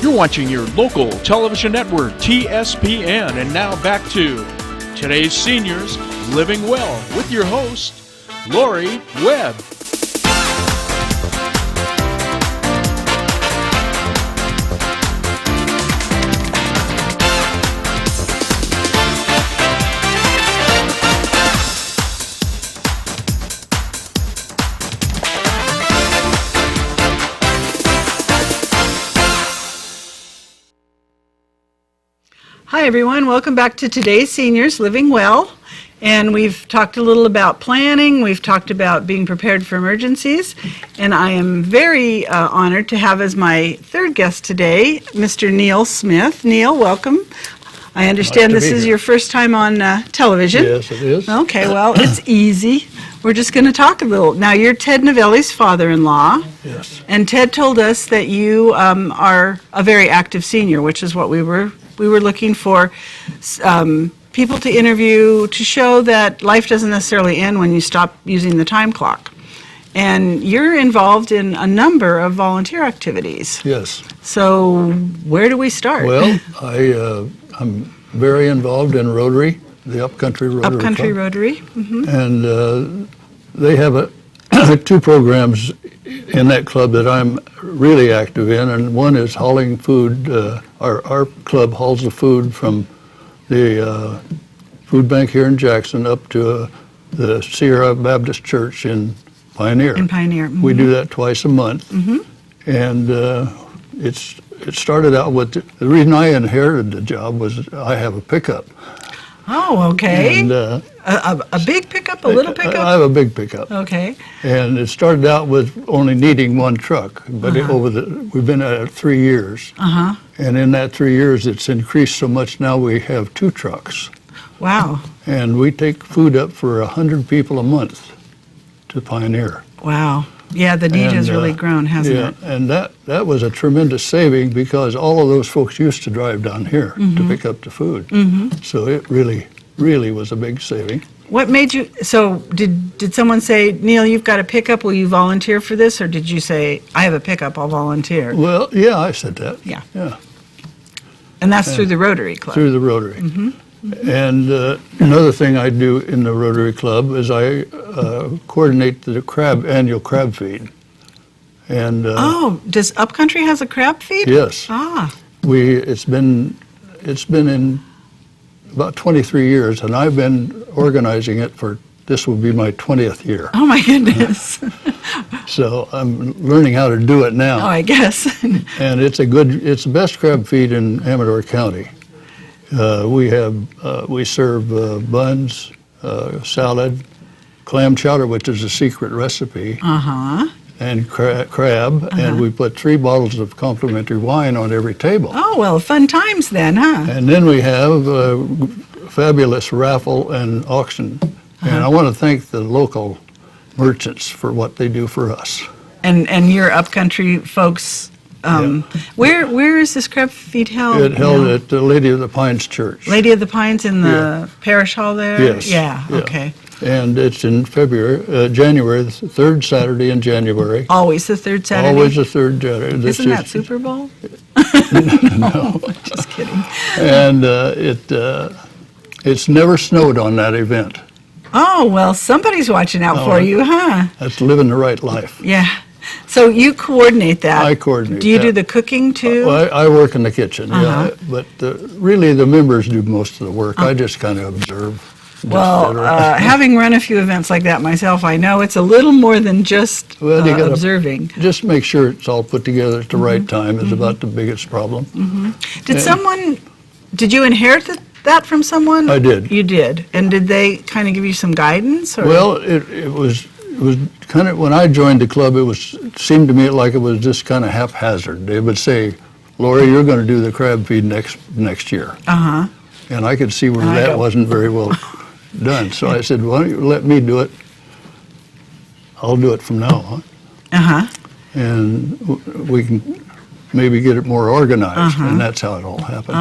You're watching your local television network, TSPN, and now back to Today's Seniors Living Well with your host, Lori Webb. Hi everyone, welcome back to Today's Seniors Living Well, and we've talked a little about planning, we've talked about being prepared for emergencies, and I am very honored to have as my third guest today, Mr. Neil Smith. Neil, welcome. I understand this is your first time on television. Yes, it is. Okay, well, it's easy. We're just going to talk a little. Now, you're Ted Novelli's father-in-law. Yes. And Ted told us that you are a very active senior, which is what we were looking for, people to interview to show that life doesn't necessarily end when you stop using the time clock. And you're involved in a number of volunteer activities. Yes. So where do we start? Well, I'm very involved in Rotary, the Upcountry Rotary Upcountry Club. Rotary. Mm-hmm. And they have two programs in that club that I'm really active in, and one is hauling food. Our club hauls the food from the food bank here in Jackson up to the Sierra Baptist Church in Pioneer. In Pioneer. Mm-hmm. We do that twice a month. Mm-hmm. And it started out with, the reason I inherited the job was I have a pickup. Oh, okay. And, a big pickup, a little pickup? I have a big pickup. Okay. And it started out with only needing one truck, but we've been at it 3 years. Uh-huh. And in that 3 years, it's increased so much now we have 2 trucks. Wow. And we take food up for 100 people a month to Pioneer. Wow. Yeah, the need has really grown, hasn't it? And that was a tremendous saving because all of those folks used to drive down here to pick up the food. Mm-hmm. So it really, really was a big saving. What made you, so did someone say, Neil, you've got a pickup, will you volunteer for this? Or did you say, I have a pickup, I'll volunteer? Well, yeah, I said that. Yeah. Yeah. And that's through the Rotary Club? Through the Rotary. Mm-hmm. And another thing I do in the Rotary Club is I coordinate the annual crab feed. And does Upcountry has a crab feed? Yes. Ah. It's been in about 23 years, and I've been organizing it this will be my 20th year. Oh my goodness. So I'm learning how to do it now. Oh, I guess. And it's the best crab feed in Amador County. We serve buns, salad, clam chowder, which is a secret recipe, and crab, and we put 3 bottles of complimentary wine on every table. Oh, well, fun times then, huh? And then we have fabulous raffle and auction, and I want to thank the local merchants for what they do for us. And your Upcountry folks. Where is this crab feed held? It held at the Lady of the Pines Church. Lady of the Pines in the parish hall there? Yes. Yeah, okay. And it's in January, the 3rd Saturday in January. Always the third Saturday? Always the 3rd Saturday. Isn't that Super Bowl? No. Just kidding. And it's never snowed on that event. Oh, well, somebody's watching out for you, huh? That's living the right life. Yeah. So you coordinate that. I coordinate Do you that. do the cooking too? Well, I work in the kitchen, yeah, but really the members do most of the work. I just kind of observe. Well, having run a few events like that myself, I know it's a little more than just you gotta observing. Just make sure it's all put together at the right time is about the biggest problem. Did you inherit that from someone? I did. You did. And did they kind of give you some guidance? Or? Well, it was kind of, when I joined the club, it seemed to me like it was just kind of haphazard. They would say, Lori, you're going to do the crab feed next year. Uh-huh. And I could see where that wasn't very well done. So I said, why don't you let me do it? I'll do it from now on. Uh-huh. And we can maybe get it more organized, and that's how it all happened.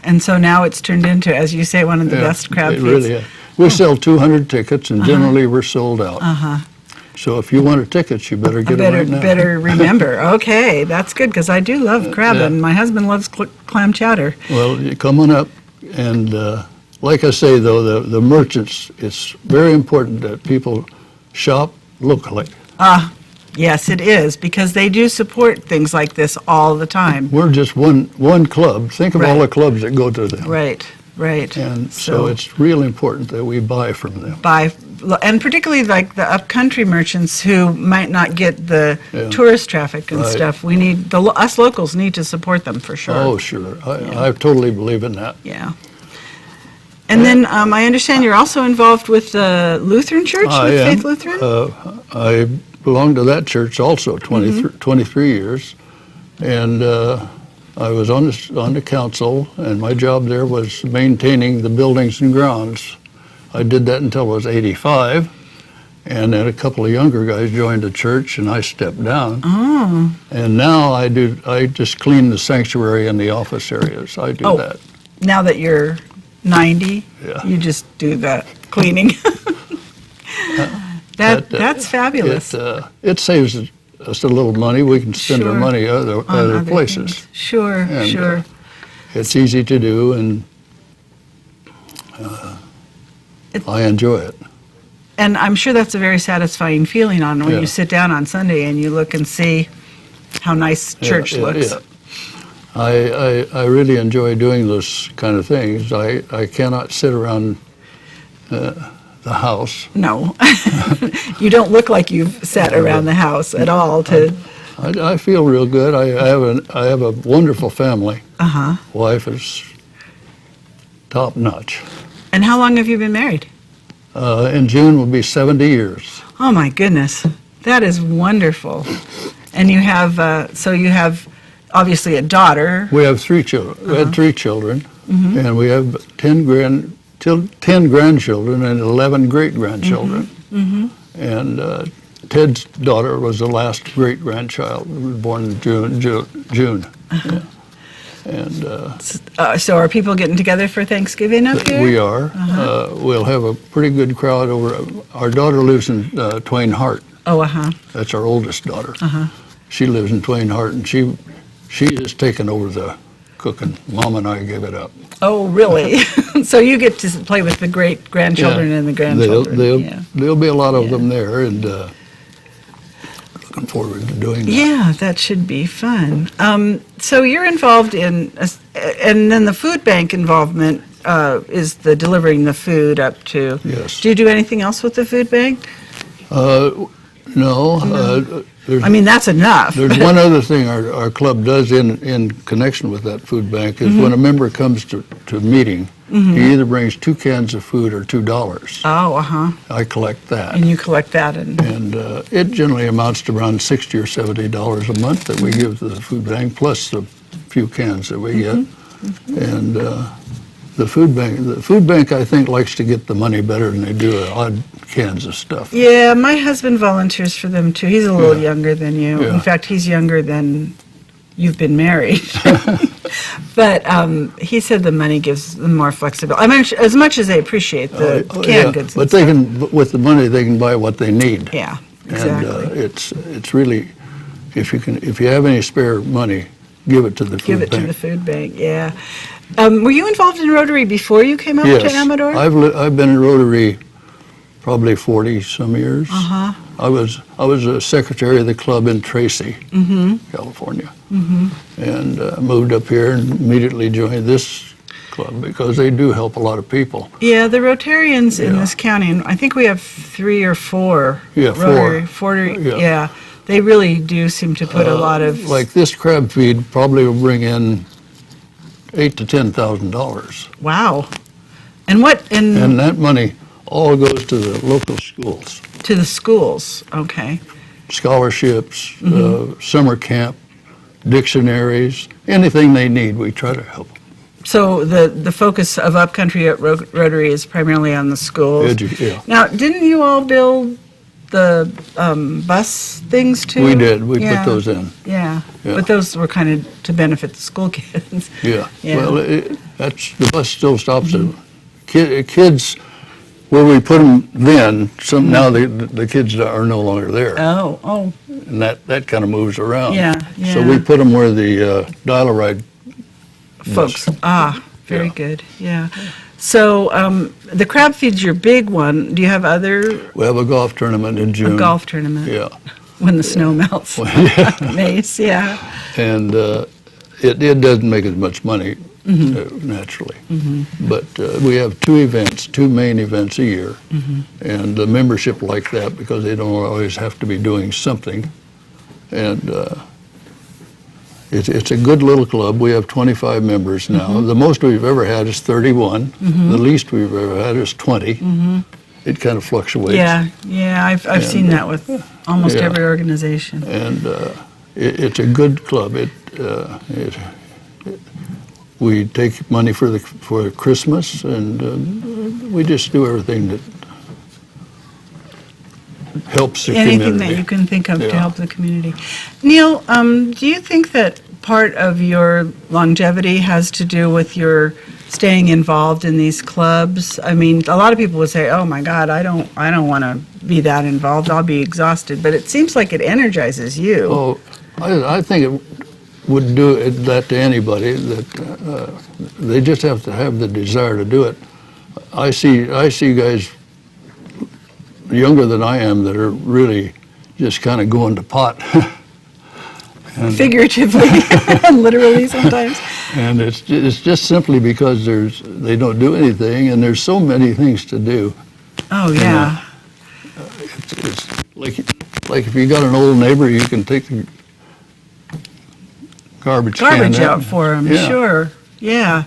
And so now it's turned into, as you say, one of the best crab feeds. It really is. We sell 200 tickets, and generally we're sold out. So if you want a ticket, you better get it right now. Better remember. Okay, that's good, because I do love crab, and my husband loves clam chowder. Well, you come on up, and like I say, though, the merchants, it's very important that people shop locally. Yes, it is, because they do support things like this all the time. We're just one club. Think of all the clubs that go to them. Right. And so it's real important that we buy from them. And particularly like the upcountry merchants who might not get the tourist traffic and stuff. We need, us locals need to support them for sure. Oh, sure. I totally believe in that. Yeah. And then I understand you're also involved with the Lutheran Church, with Faith Lutheran? I belonged to that church also 23 years. And I was on the council, and my job there was maintaining the buildings and grounds. I did that until I was 85, and then a couple of younger guys joined the church, and I stepped down. Oh. And now I just clean the sanctuary and the office areas. I do that. Now that you're 90, you just do that cleaning. That's fabulous. It saves us a little money. We can spend our money other places. Things. Sure. It's easy to do, and I enjoy it. And I'm sure that's a very satisfying feeling when you sit down on Sunday and you look and see how nice church looks. Yeah. I really enjoy doing those kind of things. I cannot sit around the house. No, you don't look like you've sat around the house at all. I feel real good. I have a wonderful family. Wife is top notch. And how long have you been married? In June will be 70 years. Oh my goodness, that is wonderful. And you have you have obviously a daughter. We have 3 children. We had 3 children, and we have 10 grandchildren and 11 great-grandchildren. And Ted's daughter was the last great-grandchild, born in June. Yeah. And so are people getting together for Thanksgiving up here? We are. We'll have a pretty good crowd over. Our daughter lives in Twain Harte. That's our oldest daughter. She lives in Twain Harte, and she has taken over the cooking. Mom and I gave it up. Oh, really? So you get to play with the great-grandchildren and the grandchildren. There'll be a lot of them there, and looking forward to doing that. Yeah, that should be fun. So you're involved in, and then the food bank involvement is the delivering the food up to. Yes. Do you do anything else with the food bank? No. I mean, that's enough. There's one other thing our club does in connection with that food bank is when a member comes to a meeting, he either brings 2 cans of food or $2. Oh, I collect that. And you collect that. And it generally amounts to around $60 or $70 a month that we give to the food bank, plus the few cans that we get. And the food bank, I think, likes to get the money better than they do odd cans of stuff. Yeah, my husband volunteers for them too. He's a little younger than you. In fact, he's younger than you've been married. But he said the money gives them more flexibility. I mean, as much as they appreciate the canned goods. But they can, with the money, they can buy what they need. Yeah, exactly. And it's really, if you have any spare money, give it to the food bank. Give it to the food bank. Yeah. Were you involved in Rotary before you came up to Amador? I've been in Rotary probably 40-some years. I was a secretary of the club in Tracy, California, and moved up here and immediately joined this club because they do help a lot of people. Yeah, the Rotarians in this county, and I think we have 3 or 4. Yeah, Rotary, 4. Yeah, they really do seem to put a lot of. Like this crab feed probably will bring in $8,000 to $10,000. Wow. And what? And that money all goes to the local schools. To the schools, okay. Scholarships, summer camp, dictionaries, anything they need, we try to help. So the focus of Upcountry at Rotary is primarily on the schools. Now, didn't you all build the bus things too? We did. We put those in. Yeah. But those were kind of to benefit the school kids. Yeah. Well, the bus still stops at kids. where we put them then, now the kids are no longer there. Oh, And that kind of moves around. Yeah, So yeah. we put them where the dial-a-ride folks. Very Yeah. good. Yeah. So the crab feed's your big one. Do you have other We have a golf tournament in June. golf tournament Yeah. when the snow melts? Nice. Yeah. And it doesn't make as much money, naturally. But we have two main events a year. And the membership like that because they don't always have to be doing something. And it's a good little club. We have 25 members now. The most we've ever had is 31. The least we've ever had is 20. It kind of fluctuates. Yeah. I've seen that with almost yeah. every organization. And it's a good club. We take money for Christmas, and we just do everything that helps the Anything community. that you can think of to Yeah. help the community. Neil, do you think that part of your longevity has to do with your staying involved in these clubs? I mean, a lot of people would say, "Oh my God, I don't want to be that involved. I'll be exhausted." But it seems like it energizes you. Oh, I think it would do that to anybody. That they just have to have the desire to do it. I see guys younger than I am that are really just kind of going to pot. Figuratively and literally sometimes. And it's just simply because they don't do anything, and there's so many things to do. Oh yeah. It's like if you got an old neighbor, you can take the garbage can Out for them, Yeah. sure. Yeah.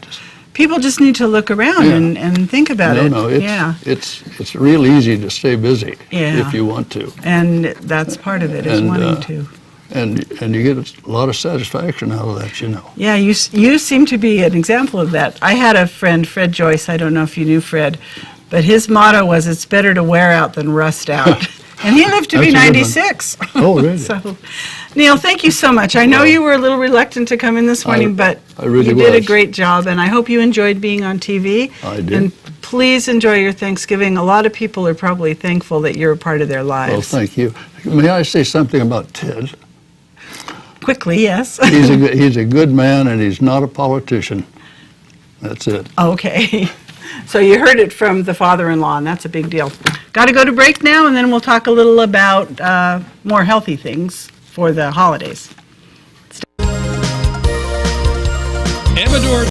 People just need to look around Yeah. and think about it. No, yeah. it's real easy to stay busy Yeah. if you want to, And that's part of it, is And, wanting to. and you get a lot of satisfaction out of that, you know. Yeah, you seem to be an example of that. I had a friend, Fred Joyce. I don't know if you knew Fred, but his motto was, "It's better to wear out than rust out." And he lived to be That's a good one. 96. Oh, really? So, Neil, thank you so much. I know Well, you were a little reluctant to come in this morning, but I really you did a was. great job, and I hope you enjoyed being on TV. I did. And please enjoy your Thanksgiving. A lot of people are probably thankful that you're a part of their lives. Well, thank you. May I say something about Ted? Quickly, yes. He's a good man, and he's not a politician. That's it. Okay. So you heard it from the father-in-law, and that's a big deal. Got to go to break now, and then we'll talk a little about more healthy things for the holidays. Amador